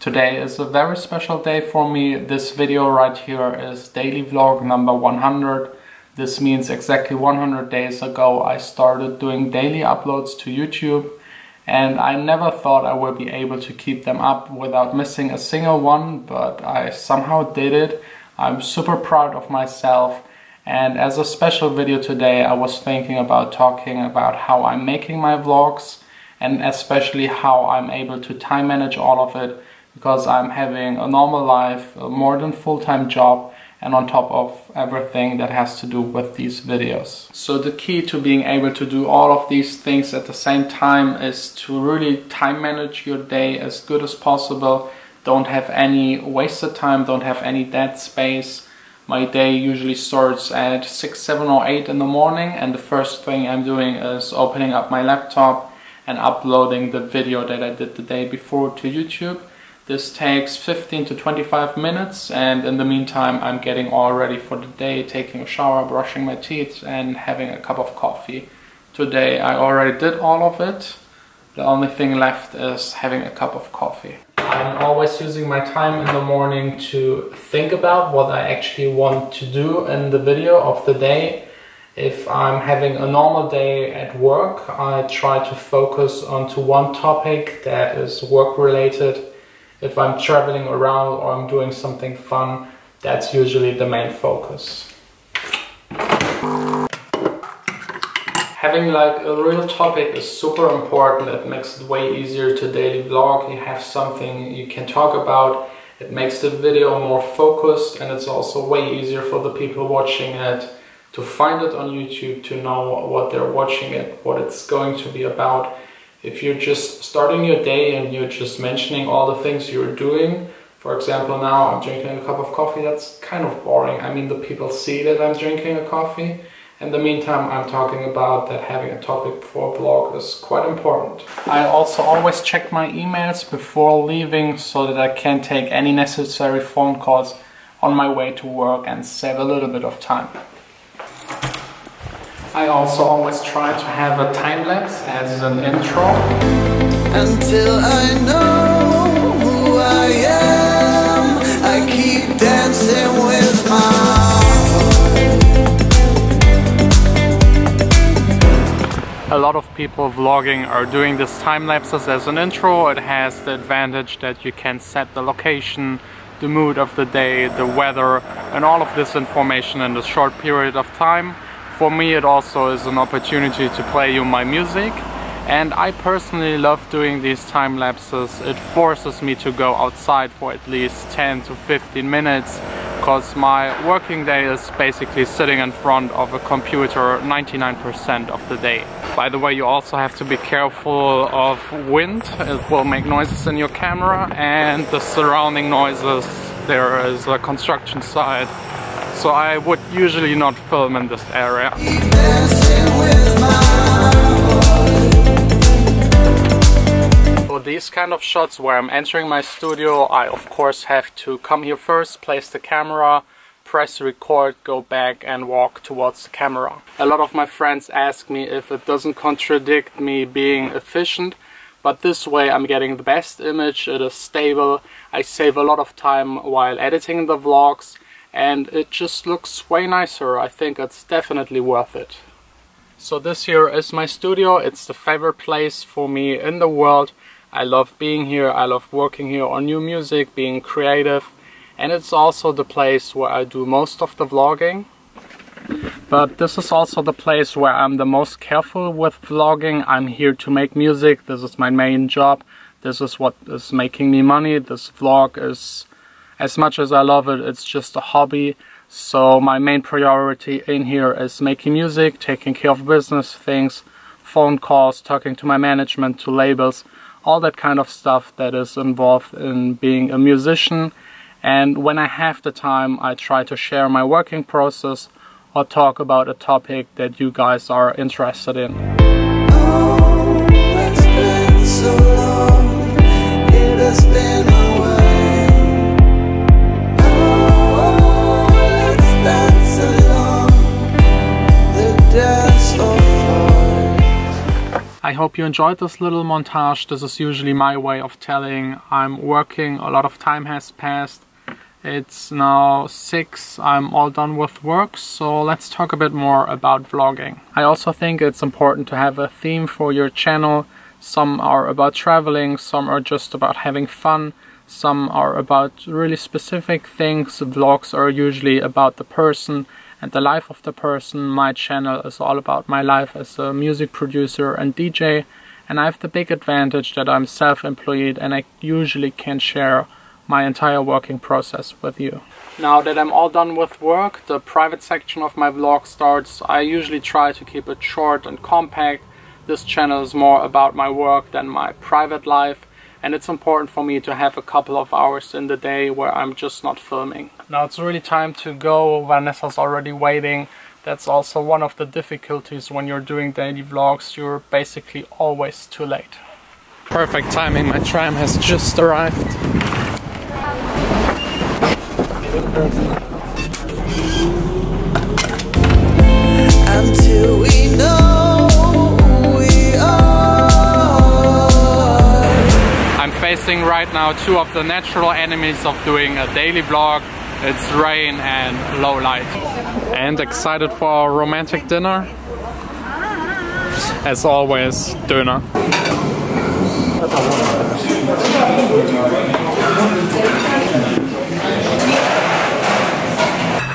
Today is a very special day for me. This video right here is daily vlog number 100. This means exactly 100 days ago I started doing daily uploads to YouTube, and I never thought I would be able to keep them up without missing a single one, but I somehow did it. I'm super proud of myself. And as a special video today, I was thinking about talking about how I'm making my vlogs and especially how I'm able to time manage all of it, because I'm having a normal life, a more than full-time job, and on top of everything that has to do with these videos. So the key to being able to do all of these things at the same time is to really time manage your day as good as possible. Don't have any wasted time, don't have any dead space. My day usually starts at 6, 7 or 8 in the morning, and the first thing I'm doing is opening up my laptop and uploading the video that I did the day before to YouTube. This takes 15 to 25 minutes, and in the meantime I'm getting all ready for the day, taking a shower, brushing my teeth and having a cup of coffee. Today I already did all of it. The only thing left is having a cup of coffee. I'm always using my time in the morning to think about what I actually want to do in the video of the day. If I'm having a normal day at work, I try to focus onto one topic that is work related. If I'm traveling around or I'm doing something fun, that's usually the main focus. Having like a real topic is super important. It makes it way easier to daily vlog. You have something you can talk about. It makes the video more focused, and it's also way easier for the people watching it to find it on YouTube, to know what they're watching it, what it's going to be about. If you're just starting your day and you're just mentioning all the things you're doing, for example, now I'm drinking a cup of coffee, that's kind of boring. I mean, the people see that I'm drinking a coffee. In the meantime, I'm talking about that having a topic for a vlog is quite important. I also always check my emails before leaving so that I can take any necessary phone calls on my way to work and save a little bit of time. I also always try to have a time lapse as an intro. Until I know who I am, I keep dancing with my heart. A lot of people vlogging are doing this time lapses as an intro. It has the advantage that you can set the location, the mood of the day, the weather, and all of this information in a short period of time. For me, it also is an opportunity to play you my music, and I personally love doing these time lapses. It forces me to go outside for at least 10 to 15 minutes, because my working day is basically sitting in front of a computer 99% of the day. By the way, you also have to be careful of wind. It will make noises in your camera, and the surrounding noises. There is a construction site, so I would usually not film in this area. For these kind of shots where I'm entering my studio, I of course have to come here first, place the camera, press record, go back and walk towards the camera. A lot of my friends ask me if it doesn't contradict me being efficient, but this way I'm getting the best image, it is stable, I save a lot of time while editing the vlogs, and it just looks way nicer. I think it's definitely worth it. So this here is my studio. It's the favorite place for me in the world. I love being here, I love working here on new music, being creative, and it's also the place where I do most of the vlogging. But this is also the place where I'm the most careful with vlogging. I'm here to make music, this is my main job, this is what is making me money. This vlog is, as much as I love it, it's just a hobby. So my main priority in here is making music, taking care of business things, phone calls, talking to my management, to labels, all that kind of stuff that is involved in being a musician. And when I have the time, I try to share my working process or talk about a topic that you guys are interested in. Oh, it's been so long, it has been a while. Oh, let's dance along the dance of life. I hope you enjoyed this little montage. This is usually my way of telling I'm working, a lot of time has passed. It's now 6, I'm all done with work, so let's talk a bit more about vlogging. I also think it's important to have a theme for your channel. Some are about traveling, some are just about having fun, some are about really specific things. Vlogs are usually about the person and the life of the person. My channel is all about my life as a music producer and DJ, and I have the big advantage that I'm self-employed and I usually can share my entire working process with you. Now that I'm all done with work, the private section of my vlog starts. I usually try to keep it short and compact. This channel is more about my work than my private life, and it's important for me to have a couple of hours in the day where I'm just not filming. Now it's really time to go. Vanessa's already waiting. That's also one of the difficulties when you're doing daily vlogs. You're basically always too late. Perfect timing, my tram has just arrived. Until we know we are. I'm facing right now two of the natural enemies of doing a daily vlog. It's rain and low light. And excited for our romantic dinner? As always, döner.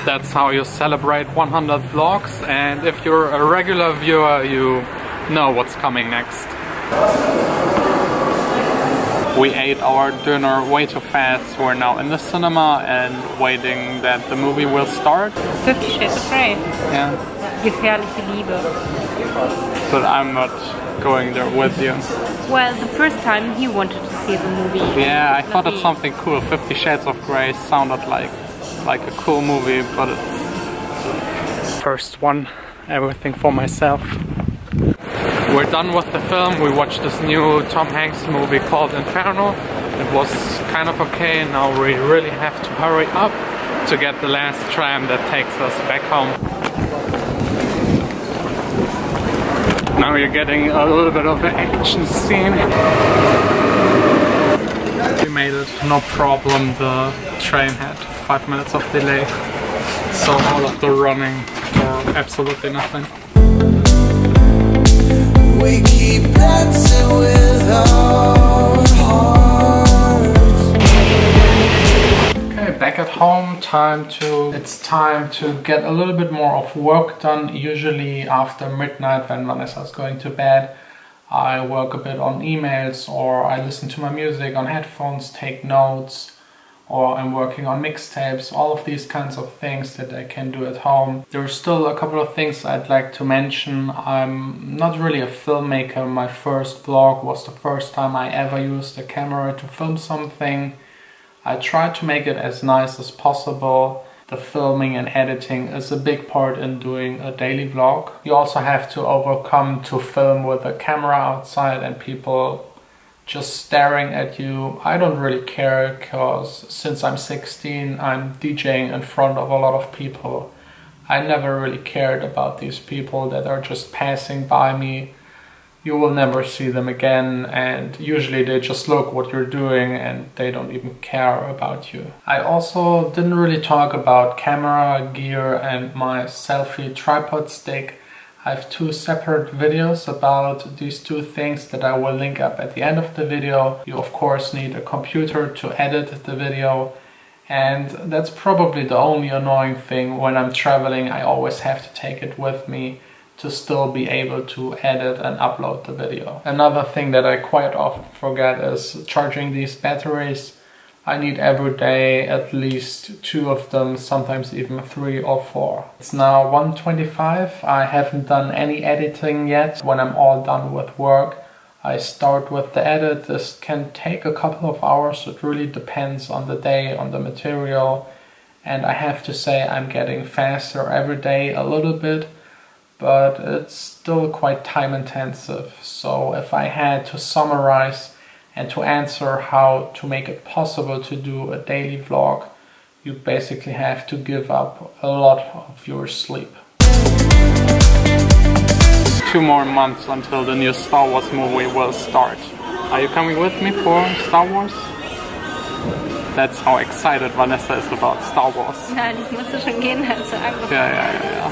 That's how you celebrate 100 vlogs, and if you're a regular viewer, you know what's coming next. We ate our dinner way too fast. We're now in the cinema and waiting that the movie will start. 50 Shades of Grey. Yeah. Gefährliche Liebe. But I'm not going there with you. Well, the first time he wanted to see the movie. Yeah, I thought it's something cool. 50 Shades of Grey sounded like a cool movie, but it's first one, everything for myself. We're done with the film. We watched this new Tom Hanks movie called Inferno. It was kind of okay. Now we really have to hurry up to get the last tram that takes us back home. Now you're getting a little bit of an action scene. We made it, no problem. The train had 5 minutes of delay, so all of the running for absolutely nothing. We keep dancing with our hearts. Okay, back at home, it's time to get a little bit more of work done. Usually after midnight when Vanessa's going to bed, I work a bit on emails, or I listen to my music on headphones, take notes, or I'm working on mixtapes, all of these kinds of things that I can do at home. There's still a couple of things I'd like to mention. I'm not really a filmmaker. My first vlog was the first time I ever used a camera to film something. I tried to make it as nice as possible. The filming and editing is a big part in doing a daily vlog. You also have to overcome to film with a camera outside and people just staring at you. I don't really care, because since I'm 16, I'm DJing in front of a lot of people. I never really cared about these people that are just passing by me. You will never see them again, and usually they just look what you're doing and they don't even care about you. I also didn't really talk about camera gear and my selfie tripod stick. I have 2 separate videos about these 2 things that I will link up at the end of the video. You of course need a computer to edit the video, and that's probably the only annoying thing. When I'm traveling, I always have to take it with me to still be able to edit and upload the video. Another thing that I quite often forget is charging these batteries. I need every day at least 2 of them, sometimes even 3 or 4. It's now 1:25. I haven't done any editing yet. When I'm all done with work, I start with the edit. This can take a couple of hours. It really depends on the day, on the material. And I have to say I'm getting faster every day a little bit, but it's still quite time intensive. So if I had to summarize and to answer how to make it possible to do a daily vlog, you basically have to give up a lot of your sleep. 2 more months until the new Star Wars movie will start. Are you coming with me for Star Wars? That's how excited Vanessa is about Star Wars. Nein, ich musste schon gehen, also einfach. Ja.